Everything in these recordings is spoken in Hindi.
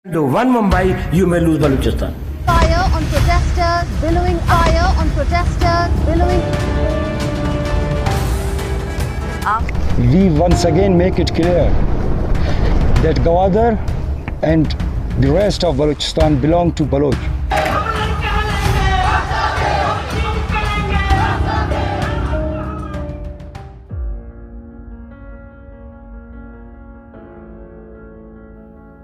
The one Mumbai, you may lose Balochistan. Fire on protesters, billowing fire on protesters, billowing. We once again make it clear that Gwadar and the rest of Balochistan belong to Baloch.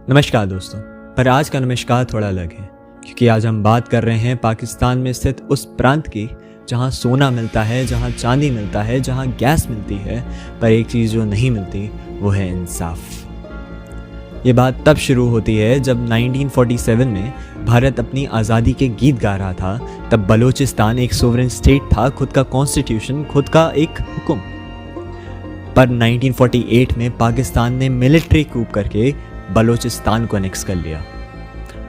नमस्कार दोस्तों, पर आज का नमस्कार थोड़ा अलग है क्योंकि आज हम बात कर रहे हैं पाकिस्तान में स्थित उस प्रांत की जहां सोना मिलता है, जहां चांदी मिलता है, जहां गैस मिलती है, पर एक चीज़ जो नहीं मिलती वो है इंसाफ। ये बात तब शुरू होती है जब 1947 में भारत अपनी आज़ादी के गीत गा रहा था। तब बलूचिस्तान एक सोवरेन स्टेट था, खुद का कॉन्स्टिट्यूशन, खुद का एक हुक्म। पर 1948 में पाकिस्तान ने मिलिट्री कूप करके बलूचिस्तान को एनेक्स कर लिया।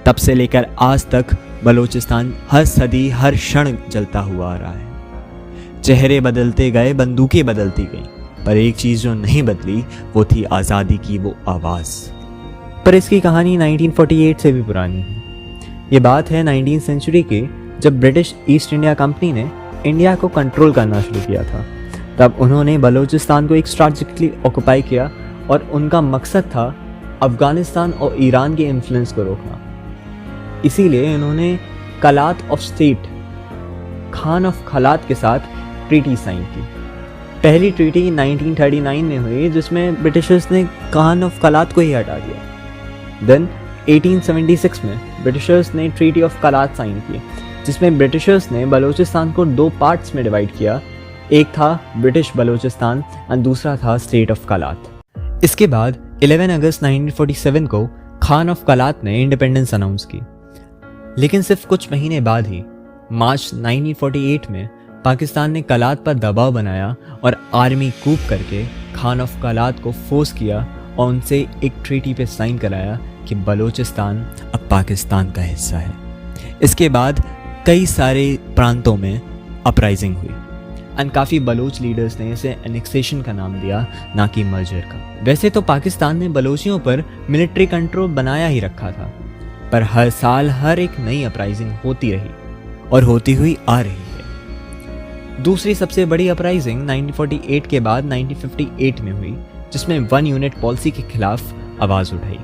तब से लेकर आज तक बलूचिस्तान हर सदी हर क्षण जलता हुआ आ रहा है। चेहरे बदलते गए, बंदूकें बदलती गईं, पर एक चीज़ जो नहीं बदली वो थी आज़ादी की वो आवाज़। पर इसकी कहानी 1948 से भी पुरानी है। ये बात है 19th सेंचुरी की, जब ब्रिटिश ईस्ट इंडिया कंपनी ने इंडिया को कंट्रोल करना शुरू किया था। तब उन्होंने बलूचिस्तान को एक स्ट्रैटेजिकली ऑक्यूपाई किया और उनका मकसद था अफ़गानिस्तान और ईरान के इन्फ्लुएंस को रोकना। इसीलिए इन्होंने Kalat of state, Khan of Khalat के साथ ट्रीटी साइन की। पहली ट्रीटी 1939 में हुई जिसमें ब्रिटिशर्स ने खान ऑफ खलात को ही हटा दिया। देन 1876 में ब्रिटिशर्स ने ट्रीटी ऑफ कलात साइन की, जिसमें ब्रिटिशर्स ने बलूचिस्तान को दो पार्ट्स में डिवाइड किया। एक था ब्रिटिश बलूचिस्तान और दूसरा था स्टेट ऑफ कलात। इसके बाद 11 अगस्त 1947 को खान ऑफ कलात ने इंडिपेंडेंस अनाउंस की। लेकिन सिर्फ कुछ महीने बाद ही मार्च 1948 में पाकिस्तान ने कलात पर दबाव बनाया और आर्मी कूप करके खान ऑफ कलात को फोर्स किया और उनसे एक ट्रीटी पे साइन कराया कि बलूचिस्तान अब पाकिस्तान का हिस्सा है। इसके बाद कई सारे प्रांतों में अपराइजिंग हुई एंड काफ़ी बलोच लीडर्स ने इसे एनेक्सेशन का नाम दिया, ना कि मर्जर का। वैसे तो पाकिस्तान ने बलोचियों पर मिलिट्री कंट्रोल बनाया ही रखा था, पर हर साल हर एक नई अपराइजिंग होती रही और होती हुई आ रही है। दूसरी सबसे बड़ी अपराइजिंग 1948 के बाद 1958 में हुई, जिसमें वन यूनिट पॉलिसी के खिलाफ आवाज़ उठाई।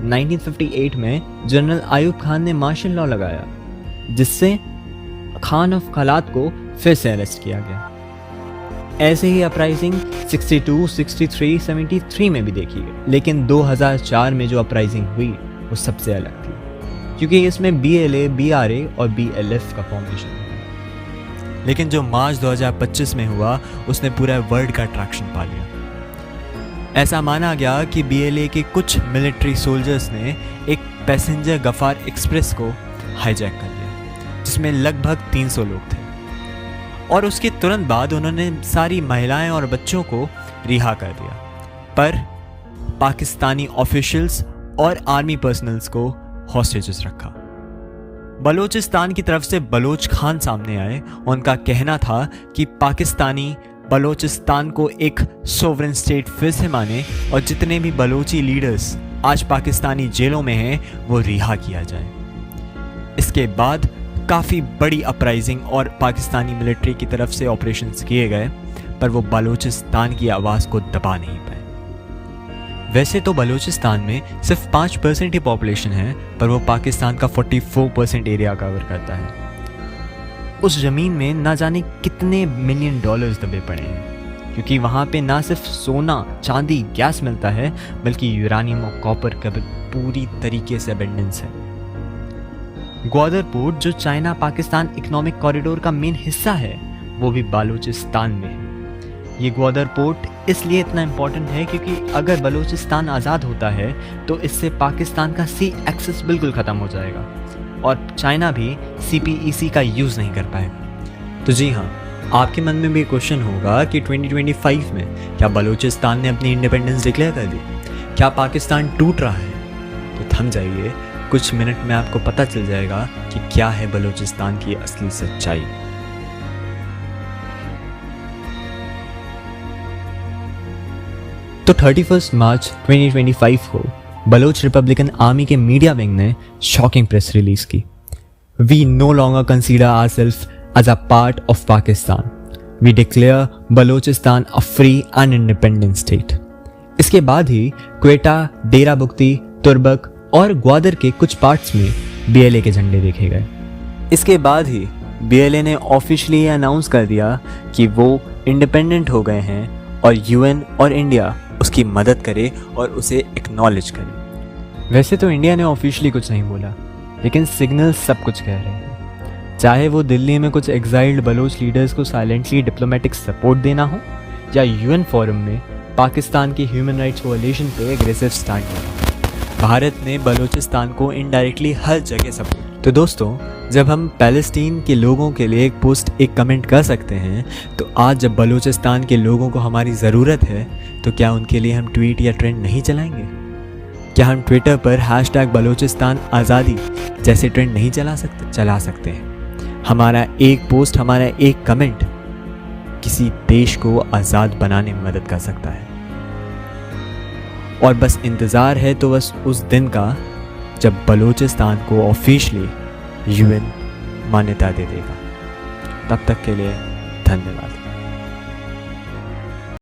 1958 में जनरल आयूब खान ने मार्शल लॉ लगाया, जिससे खान ऑफ खलात को फिर से अरेस्ट किया गया। ऐसे ही अपराइजिंग 62, 63, 73 में भी देखी गई। लेकिन 2004 में जो अपराइजिंग हुई वो सबसे अलग थी, क्योंकि इसमें BLA, BRA और BLF का फॉर्मेशन हुआ। लेकिन जो मार्च 2025 में हुआ उसने पूरा वर्ल्ड का अट्रैक्शन पा लिया। ऐसा माना गया कि BLA के कुछ मिलिट्री सोल्जर्स ने एक पैसेंजर गफार एक्सप्रेस को हाईजैक कर लिया, जिसमें लगभग 300 लोग थे। और उसके तुरंत बाद उन्होंने सारी महिलाएं और बच्चों को रिहा कर दिया, पर पाकिस्तानी ऑफिशियल्स और आर्मी पर्सनल्स को हॉस्टेजेस रखा। बलूचिस्तान की तरफ से बलोच खान सामने आए। उनका कहना था कि पाकिस्तानी बलूचिस्तान को एक सोवरेन स्टेट फिर से माने और जितने भी बलोची लीडर्स आज पाकिस्तानी जेलों में हैं वो रिहा किया जाए। इसके बाद काफ़ी बड़ी अपराइजिंग और पाकिस्तानी मिलिट्री की तरफ से ऑपरेशंस किए गए, पर वो बलूचिस्तान की आवाज़ को दबा नहीं पाए। वैसे तो बलूचिस्तान में सिर्फ 5% ही पॉपुलेशन है, पर वो पाकिस्तान का 44% एरिया कवर करता है। उस ज़मीन में ना जाने कितने $मिलियन दबे पड़े हैं, क्योंकि वहाँ पे ना सिर्फ सोना, चांदी, गैस मिलता है, बल्कि यूरानियम और कॉपर का भी पूरी तरीके से अबेंडेंस है। ग्वादर पोर्ट, जो चाइना पाकिस्तान इकोनॉमिक कॉरिडोर का मेन हिस्सा है, वो भी बलूचिस्तान में है। ये ग्वादर पोर्ट इसलिए इतना इम्पोर्टेंट है क्योंकि अगर बलूचिस्तान आज़ाद होता है तो इससे पाकिस्तान का सी एक्सेस बिल्कुल ख़त्म हो जाएगा और चाइना भी CPEC का यूज़ नहीं कर पाएगा। तो जी हाँ, आपके मन में भी क्वेश्चन होगा कि 2025 में क्या बलूचिस्तान ने अपनी इंडिपेंडेंस डिक्लेयर कर दी? क्या पाकिस्तान टूट रहा है? तो थम जाइए, कुछ मिनट में आपको पता चल जाएगा कि क्या है बलूचिस्तान की असली सच्चाई। तो 31 मार्च 2025 को बलोच रिपब्लिकन आर्मी के मीडिया विंग ने शॉकिंग प्रेस रिलीज की। We no longer consider ourselves as a part of Pakistan. We declare Balochistan a free and independent state. इसके बाद ही क्वेटा, डेरा बुक्ती, तुर्बक और ग्वादर के कुछ पार्ट्स में BLA के झंडे देखे गए। इसके बाद ही BLA ने ऑफिशियली अनाउंस कर दिया कि वो इंडिपेंडेंट हो गए हैं और UN और इंडिया उसकी मदद करे और उसे एक्नॉलेज करे। वैसे तो इंडिया ने ऑफिशियली कुछ नहीं बोला, लेकिन सिग्नल सब कुछ कह रहे हैं। चाहे वो दिल्ली में कुछ एग्जाइल्ड बलोच लीडर्स को साइलेंटली डिप्लोमेटिक सपोर्ट देना हो या UN फोरम में पाकिस्तान की ह्यूमन राइट्स वायलेशन पे एग्रेसिव स्टैंड लेना, भारत ने बलूचिस्तान को इनडायरेक्टली हर जगह सपोर्ट। तो दोस्तों, जब हम पैलेस्टीन के लोगों के लिए एक पोस्ट, एक कमेंट कर सकते हैं, तो आज जब बलूचिस्तान के लोगों को हमारी ज़रूरत है, तो क्या उनके लिए हम ट्वीट या ट्रेंड नहीं चलाएंगे? क्या हम ट्विटर पर #बलूचिस्तान आज़ादी जैसे ट्रेंड नहीं चला सकते हैं? हमारा एक पोस्ट, हमारा एक कमेंट किसी देश को आज़ाद बनाने में मदद कर सकता है। और बस इंतज़ार है तो बस उस दिन का जब बलूचिस्तान को ऑफिशियली UN मान्यता दे देगा। तब तक के लिए धन्यवाद।